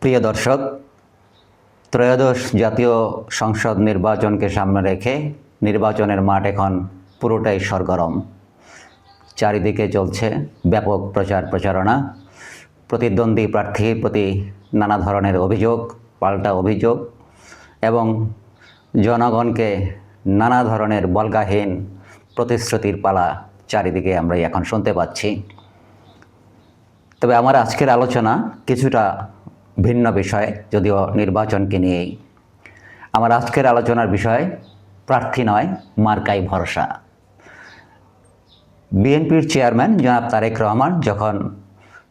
প্রিয় দর্শক, ত্রয়োদশ জাতীয় সংসদ নির্বাচনকে সামনে রেখে নির্বাচনের মাঠ এখন পুরোটাই সরগরম। চারিদিকে চলছে ব্যাপক প্রচারণা। প্রতিদ্বন্দ্বী প্রার্থীর প্রতি নানা ধরনের অভিযোগ, পাল্টা অভিযোগ এবং জনগণকে নানা ধরনের বল্গাহীন প্রতিশ্রুতির পালা চারিদিকে আমরা এখন শুনতে পাচ্ছি। তবে আমার আজকের আলোচনা কিছুটা ভিন্ন বিষয়, যদিও নির্বাচনকে নিয়েই। আমার আজকের আলোচনার বিষয় প্রার্থী নয়, মার্কাই ভরসা। বিএনপির চেয়ারম্যান জনাব তারেক রহমান যখন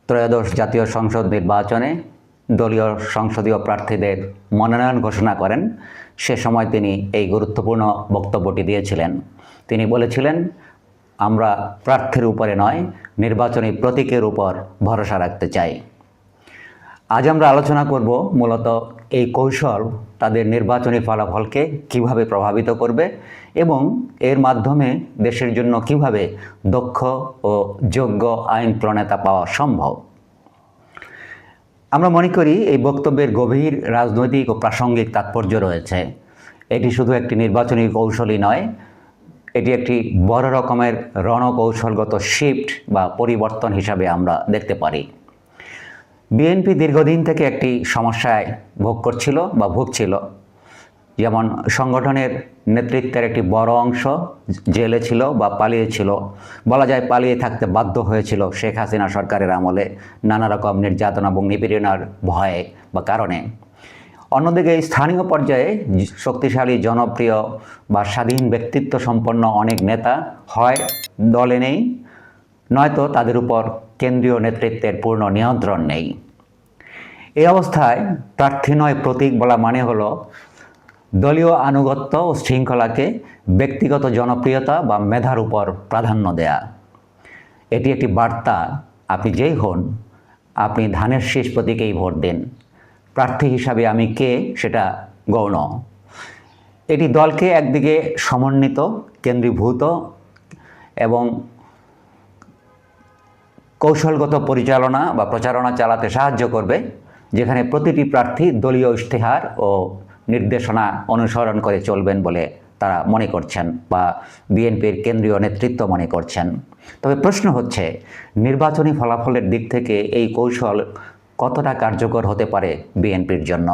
ত্রয়োদশ জাতীয় সংসদ নির্বাচনে দলীয় সংসদীয় প্রার্থীদের মনোনয়ন ঘোষণা করেন, সে সময় তিনি এই গুরুত্বপূর্ণ বক্তব্যটি দিয়েছিলেন। তিনি বলেছিলেন, আমরা প্রার্থীর উপরে নয়, নির্বাচনী প্রতীকের উপর ভরসা রাখতে চাই। আজ আমরা আলোচনা করব মূলত এই কৌশল তাদের নির্বাচনী ফলাফলকে কিভাবে প্রভাবিত করবে এবং এর মাধ্যমে দেশের জন্য কিভাবে দক্ষ ও যোগ্য আইন প্রণেতা পাওয়া সম্ভব। আমরা মনে করি এই বক্তব্যের গভীর রাজনৈতিক ও প্রাসঙ্গিক তাৎপর্য রয়েছে। এটি শুধু একটি নির্বাচনী কৌশলই নয়, এটি একটি বড় রকমের রণকৌশলগত শিফট বা পরিবর্তন হিসাবে আমরা দেখতে পারি। বিএনপি দীর্ঘদিন থেকে একটি সমস্যায় ভোগ করছিল বা ভুগছিল। যেমন সংগঠনের নেতৃত্বের একটি বড় অংশ জেলে ছিল বা পালিয়েছিল, বলা যায় পালিয়ে থাকতে বাধ্য হয়েছিল শেখ হাসিনা সরকারের আমলে নানা রকম নির্যাতনা এবং নিপীড়নের ভয়ে বা কারণে। অন্যদিকে স্থানীয় পর্যায়ে শক্তিশালী, জনপ্রিয় বা স্বাধীন ব্যক্তিত্ব সম্পন্ন অনেক নেতা হয় দলে নেই, নয়তো তাদের উপর কেন্দ্রীয় নেতৃত্বের পূর্ণ নিয়ন্ত্রণ নেই। এই অবস্থায় প্রার্থী নয় প্রতীক বলা মানে হলো দলীয় আনুগত্য ও শৃঙ্খলাকে ব্যক্তিগত জনপ্রিয়তা বা মেধার উপর প্রাধান্য দেয়া। এটি একটি বার্তা, আপনি যেই হন, আপনি ধানের শীষ প্রতীকেই ভোট দিন, প্রার্থী হিসাবে আমি কে সেটা গৌণ। এটি দলকে একদিকে সমন্বিত, কেন্দ্রীভূত এবং কৌশলগত পরিচালনা বা প্রচারণা চালাতে সাহায্য করবে, যেখানে প্রতিটি প্রার্থী দলীয় ইশতেহার ও নির্দেশনা অনুসরণ করে চলবেন বলে তারা মনে করছেন বা বিএনপির কেন্দ্রীয় নেতৃত্ব মনে করছেন। তবে প্রশ্ন হচ্ছে, নির্বাচনী ফলাফলের দিক থেকে এই কৌশল কতটা কার্যকর হতে পারে বিএনপির জন্য।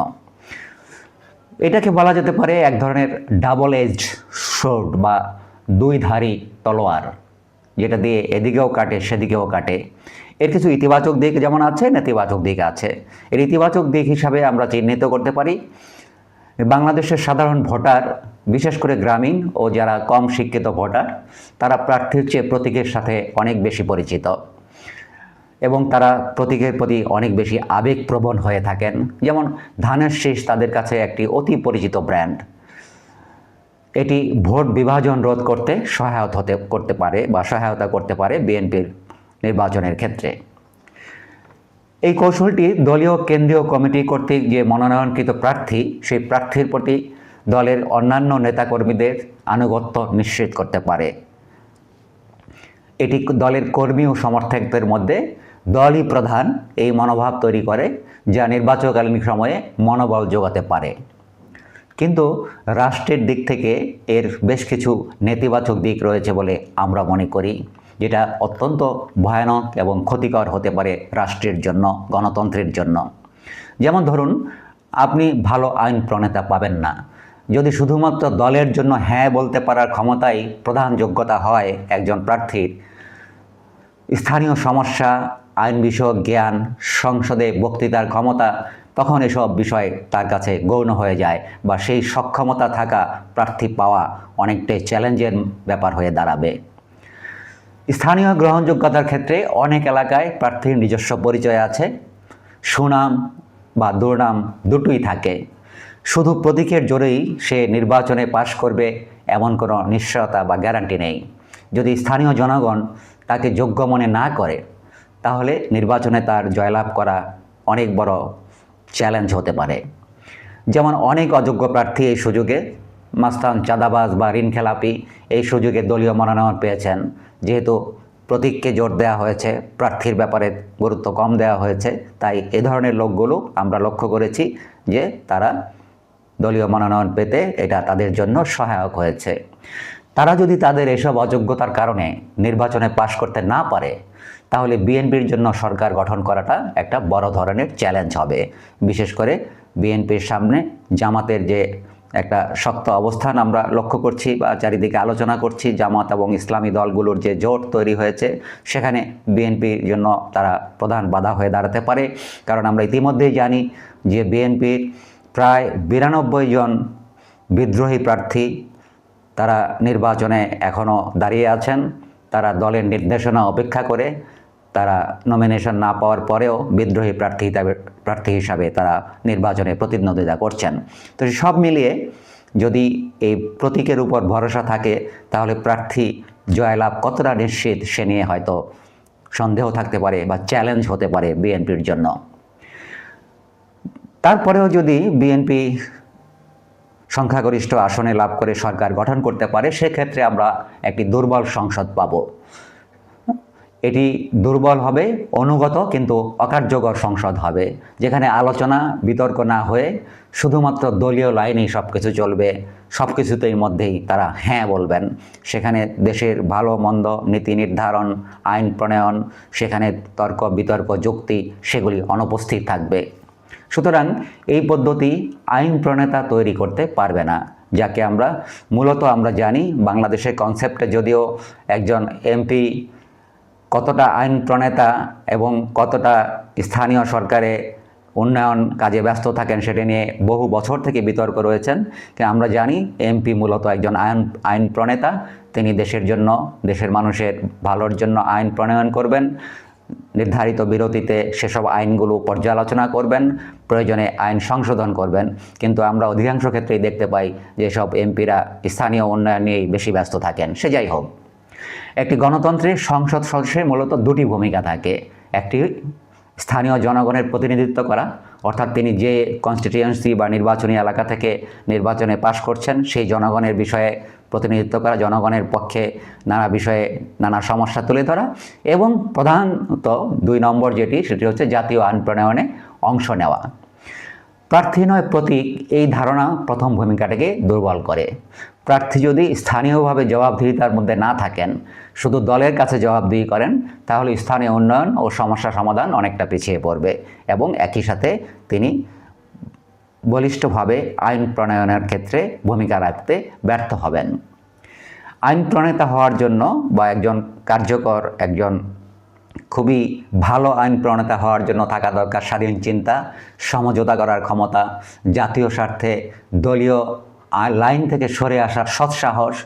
এটাকে বলা যেতে পারে এক ধরনের ডাবল এজড সোর্ড বা দুইধারী তলোয়ার, যেটা দিয়ে এদিকেও কাটে সেদিকেও কাটে। এর কিছু ইতিবাচক দিক যেমন আছে, নেতিবাচক দিক আছে। এর ইতিবাচক দিক হিসাবে আমরা চিহ্নিত করতে পারি বাংলাদেশের সাধারণ ভোটার, বিশেষ করে গ্রামীণ ও যারা কম শিক্ষিত ভোটার, তারা প্রার্থীর চেয়ে প্রতীকের সাথে অনেক বেশি পরিচিত এবং তারা প্রতীকের প্রতি অনেক বেশি আবেগপ্রবণ হয়ে থাকেন। যেমন ধানের শীষ তাদের কাছে একটি অতি পরিচিত ব্র্যান্ড। এটি ভোট বিভাজন রোধ করতে সহায়তা করতে পারে বিএনপির নির্বাচনের ক্ষেত্রে। এই কৌশলটি দলীয় কেন্দ্রীয় কমিটি কর্তৃক যে মনোনয়নকৃত প্রার্থী, সেই প্রার্থীর প্রতি দলের অন্যান্য নেতাকর্মীদের আনুগত্য নিশ্চিত করতে পারে। এটি দলের কর্মী ও সমর্থকদের মধ্যে দলই প্রধান এই মনোভাব তৈরি করে, যা নির্বাচনকালীন সময়ে মনোবল যোগাতে পারে। কিন্তু রাষ্ট্রের দিক থেকে এর বেশ কিছু নেতিবাচক দিক রয়েছে বলে আমরা মনে করি, যেটা অত্যন্ত ভয়ানক এবং ক্ষতিকর হতে পারে রাষ্ট্রের জন্য, গণতন্ত্রের জন্য। যেমন ধরুন, আপনি ভালো আইন প্রণেতা পাবেন না যদি শুধুমাত্র দলের জন্য হ্যাঁ বলতে পারার ক্ষমতাই প্রধান যোগ্যতা হয় একজন প্রার্থীর। স্থানীয় সমস্যা, আইন বিষয়ক জ্ঞান, সংসদে বক্তৃতার ক্ষমতা, তখন এসব বিষয় তার কাছে গৌণ হয়ে যায় বা সেই সক্ষমতা থাকা প্রার্থী পাওয়া অনেকটাই চ্যালেঞ্জের ব্যাপার হয়ে দাঁড়াবে। স্থানীয় গ্রহণযোগ্যতার ক্ষেত্রে অনেক এলাকায় প্রার্থীর নিজস্ব পরিচয় আছে, সুনাম বা দুর্নাম দুটোই থাকে। শুধু প্রতীকের জোরেই সে নির্বাচনে পাশ করবে এমন কোনো নিশ্চয়তা বা গ্যারান্টি নেই। যদি স্থানীয় জনগণ তাকে যোগ্য মনে না করে, তাহলে নির্বাচনে তার জয়লাভ করা অনেক বড় চ্যালেঞ্জ হতে পারে। যেমন অনেক অযোগ্য প্রার্থী এই সুযোগে, মাস্তান, চাঁদাবাজ বা ঋণ খেলাপি এই সুযোগে দলীয় মনোনয়ন পেয়েছেন, যেহেতু প্রতীককে জোর দেওয়া হয়েছে, প্রার্থীর ব্যাপারে গুরুত্ব কম দেওয়া হয়েছে। তাই এ ধরনের লোকগুলো আমরা লক্ষ্য করেছি যে তারা দলীয় মনোনয়ন পেতে এটা তাদের জন্য সহায়ক হয়েছে। তারা যদি তাদের এসব অযোগ্যতার কারণে নির্বাচনে পাশ করতে না পারে, তাহলে বিএনপির জন্য সরকার গঠন করাটা একটা বড় ধরনের চ্যালেঞ্জ হবে। বিশেষ করে বিএনপির সামনে জামাতের যে একটা শক্ত অবস্থান আমরা লক্ষ্য করছি বা চারিদিকে আলোচনা করছি, জামাত এবং ইসলামী দলগুলোর যে জোট তৈরি হয়েছে, সেখানে বিএনপির জন্য তারা প্রধান বাধা হয়ে দাঁড়াতে পারে। কারণ আমরা ইতিমধ্যেই জানি যে বিএনপির প্রায় 92 জন বিদ্রোহী প্রার্থী তারা নির্বাচনে এখনও দাঁড়িয়ে আছেন। তারা দলের নির্দেশনা অপেক্ষা করে তারা নমিনেশন না পাওয়ার পরেও বিদ্রোহী প্রার্থী হিসাবে তারা নির্বাচনে প্রতিদ্বন্দ্বিতা করছেন। তো সব মিলিয়ে যদি এই প্রতীকের উপর ভরসা থাকে, তাহলে প্রার্থী জয়লাভ কতটা নিশ্চিত সে নিয়ে হয়তো সন্দেহ থাকতে পারে বা চ্যালেঞ্জ হতে পারে বিএনপির জন্য। তারপরেও যদি বিএনপি সংখ্যাগরিষ্ঠ আসনে লাভ করে সরকার গঠন করতে পারে, সেক্ষেত্রে আমরা একটি দুর্বল সংসদ পাব। এটি দুর্বল হবে, অনুগত কিন্তু অকার্যকর সংসদ হবে, যেখানে আলোচনা বিতর্ক না হয়ে শুধুমাত্র দলীয় লাইনেই সব কিছু চলবে, সব কিছুতেই মধ্যেই তারা হ্যাঁ বলবেন। সেখানে দেশের ভালো মন্দ নীতি নির্ধারণ, আইন প্রণয়ন, সেখানে তর্ক বিতর্ক যুক্তি সেগুলি অনুপস্থিত থাকবে। সুতরাং এই পদ্ধতি আইন প্রণেতা তৈরি করতে পারবে না, যাকে আমরা মূলত আমরা জানি বাংলাদেশের কনসেপ্টে যদিও একজন এমপি কতটা আইন প্রণেতা এবং কতটা স্থানীয় সরকারে উন্নয়ন কাজে ব্যস্ত থাকেন সেটা নিয়ে বহু বছর থেকে বিতর্ক রয়েছেন। কিন্তু আমরা জানি এমপি মূলত একজন আইন প্রণেতা। তিনি দেশের জন্য, দেশের মানুষের ভালোর জন্য আইন প্রণয়ন করবেন, নির্ধারিত বিরতিতে সেসব আইনগুলো পর্যালোচনা করবেন, প্রয়োজনে আইন সংশোধন করবেন। কিন্তু আমরা অধিকাংশ ক্ষেত্রেই দেখতে পাই যে সব এমপিরা স্থানীয় উন্নয়ন নিয়েই বেশি ব্যস্ত থাকেন। সে যাই হোক, একটি গণতন্ত্রের সংসদ সদস্যের মূলত দুটি ভূমিকা থাকে। একটি স্থানীয় জনগণের প্রতিনিধিত্ব করা, অর্থাৎ তিনি যে কনস্টিটিউয়েন্সি বা নির্বাচনী এলাকা থেকে নির্বাচনে পাশ করছেন সেই জনগণের বিষয়ে প্রতিনিধিত্ব করা, জনগণের পক্ষে নানা বিষয়ে নানা সমস্যা তুলে ধরা, এবং প্রধানত 2 নম্বর যেটি, সেটি হচ্ছে জাতীয় আইন প্রণয়নে অংশ নেওয়া। প্রার্থী নয় প্রতীক, এই ধারণা প্রথম ভূমিকাটাকে দুর্বল করে। প্রার্থী যদি স্থানীয়ভাবে জবাবদিহিতার মধ্যে না থাকেন, শুধু দলের কাছে জবাবদিহি করেন, তাহলে স্থানীয় উন্নয়ন ও সমস্যা সমাধান অনেকটা পিছিয়ে পড়বে এবং একই সাথে তিনি বলিষ্ঠভাবে আইন প্রণয়নের ক্ষেত্রে ভূমিকা রাখতে ব্যর্থ হবেন। আইন প্রণেতা হওয়ার জন্য বা একজন কার্যকর, একজন খুবই ভালো আইন প্রণেতা হওয়ার জন্য থাকা দরকার স্বাধীন চিন্তা, সমঝোতা করার ক্ষমতা, জাতীয় স্বার্থে দলীয় লাইন থেকে সরে আসার সৎসাহস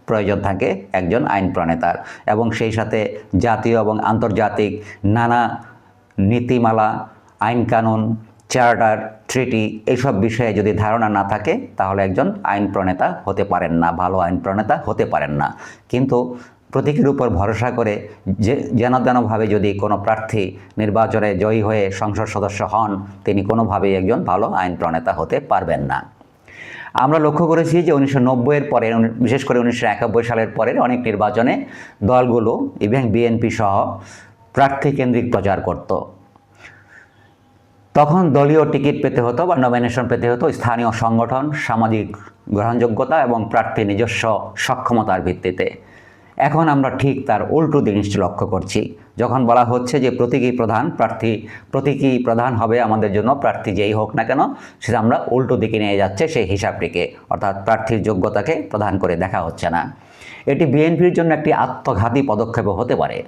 প্রয়োজন থাকে একজন আইন প্রণেতার। এবং সেই সাথে জাতীয় এবং আন্তর্জাতিক নানা নীতিমালা, আইন কানুন, চার্টার, ট্রিটি এইসব বিষয়ে যদি ধারণা না থাকে, তাহলে একজন আইন প্রণেতা হতে পারেন না, ভালো আইন প্রণেতা হতে পারেন না। কিন্তু প্রতীকের উপর ভরসা করে যেনভাবে যদি কোনো প্রার্থী নির্বাচনে জয়ী হয়ে সংসদ সদস্য হন, তিনি কোনোভাবেই একজন ভালো আইন প্রণেতা হতে পারবেন না। আমরা লক্ষ্য করেছি যে 1990-এর পরে, বিশেষ করে 1991 সালের পরের অনেক নির্বাচনে দলগুলো ইভেন বিএনপি সহ প্রার্থী কেন্দ্রিক প্রচার করত। তখন দলীয় টিকিট পেতে হতো বা নমিনেশন পেতে হতো স্থানীয় সংগঠন, সামাজিক গ্রহণযোগ্যতা এবং প্রার্থীর নিজস্ব সক্ষমতার ভিত্তিতে। এখন আমরা ঠিক তার উল্টো জিনিসটি লক্ষ্য করছি। যখন বলা হচ্ছে যে প্রতীকী প্রধান হবে আমাদের জন্য, প্রার্থী যেই হোক না কেন, সেটা আমরা উল্টো দিকে নিয়ে যাচ্ছে সেই হিসাবটিকে, অর্থাৎ প্রার্থীর যোগ্যতাকে প্রধান করে দেখা হচ্ছে না। এটি বিএনপির জন্য একটি আত্মঘাতী পদক্ষেপ হতে পারে।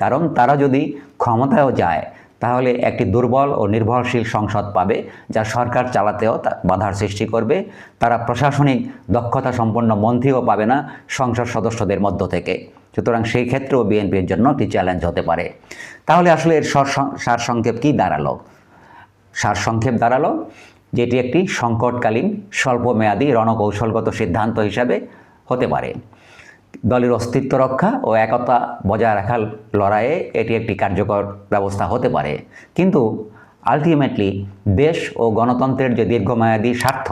কারণ তারা যদি ক্ষমতায়ও যায়, তাহলে একটি দুর্বল ও নির্ভরশীল সংসদ পাবে, যা সরকার চালাতেও বাধার সৃষ্টি করবে। তারা প্রশাসনিক দক্ষতা সম্পন্ন মন্ত্রীও পাবে না সংসদ সদস্যদের মধ্য থেকে। সুতরাং সেই ক্ষেত্রেও বিএনপির জন্য একটি চ্যালেঞ্জ হতে পারে। তাহলে আসলে এর সারসংক্ষেপ কী দাঁড়ালো? সারসংক্ষেপ দাঁড়ালো যেটি একটি সংকটকালীন স্বল্পমেয়াদী রণকৌশলগত সিদ্ধান্ত হিসাবে হতে পারে। দলের অস্তিত্ব রক্ষা ও একতা বজায় রাখার লড়াইয়ে এটি একটি কার্যকর ব্যবস্থা হতে পারে। কিন্তু আলটিমেটলি দেশ ও গণতন্ত্রের যে দীর্ঘমেয়াদী স্বার্থ,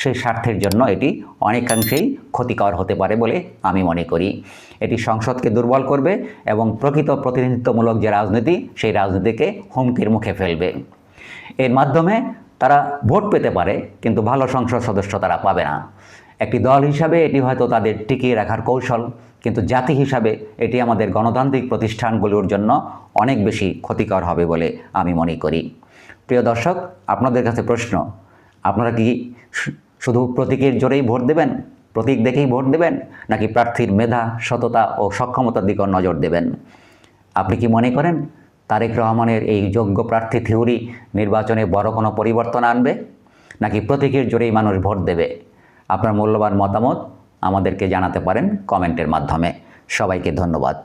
সেই স্বার্থের জন্য এটি অনেকাংশেই ক্ষতিকর হতে পারে বলে আমি মনে করি। এটি সংসদকে দুর্বল করবে এবং প্রকৃত প্রতিনিধিত্বমূলক যে রাজনীতি, সেই রাজনীতিকে হুমকির মুখে ফেলবে। এর মাধ্যমে তারা ভোট পেতে পারে, কিন্তু ভালো সংসদ সদস্য তারা পাবে না। একটি দল হিসাবে এটি হয়তো তাদের টিকিয়ে রাখার কৌশল, কিন্তু জাতি হিসাবে এটি আমাদের গণতান্ত্রিক প্রতিষ্ঠানগুলোর জন্য অনেক বেশি ক্ষতিকর হবে বলে আমি মনে করি। প্রিয় দর্শক, আপনাদের কাছে প্রশ্ন, আপনারা কি শুধু প্রতীকের জোরেই ভোট দেবেন, প্রতীক দেখেই ভোট দেবেন, নাকি প্রার্থীর মেধা, সততা ও সক্ষমতার দিকেও নজর দেবেন? আপনি কি মনে করেন তারেক রহমানের এই যোগ্য প্রার্থী থিওরি নির্বাচনে বড় কোনো পরিবর্তন আনবে, নাকি প্রতীকের জোরেই মানুষ ভোট দেবে? আপনার মূল্যবান মতামত আমাদেরকে জানাতে পারেন কমেন্টের মাধ্যমে। সবাইকে ধন্যবাদ।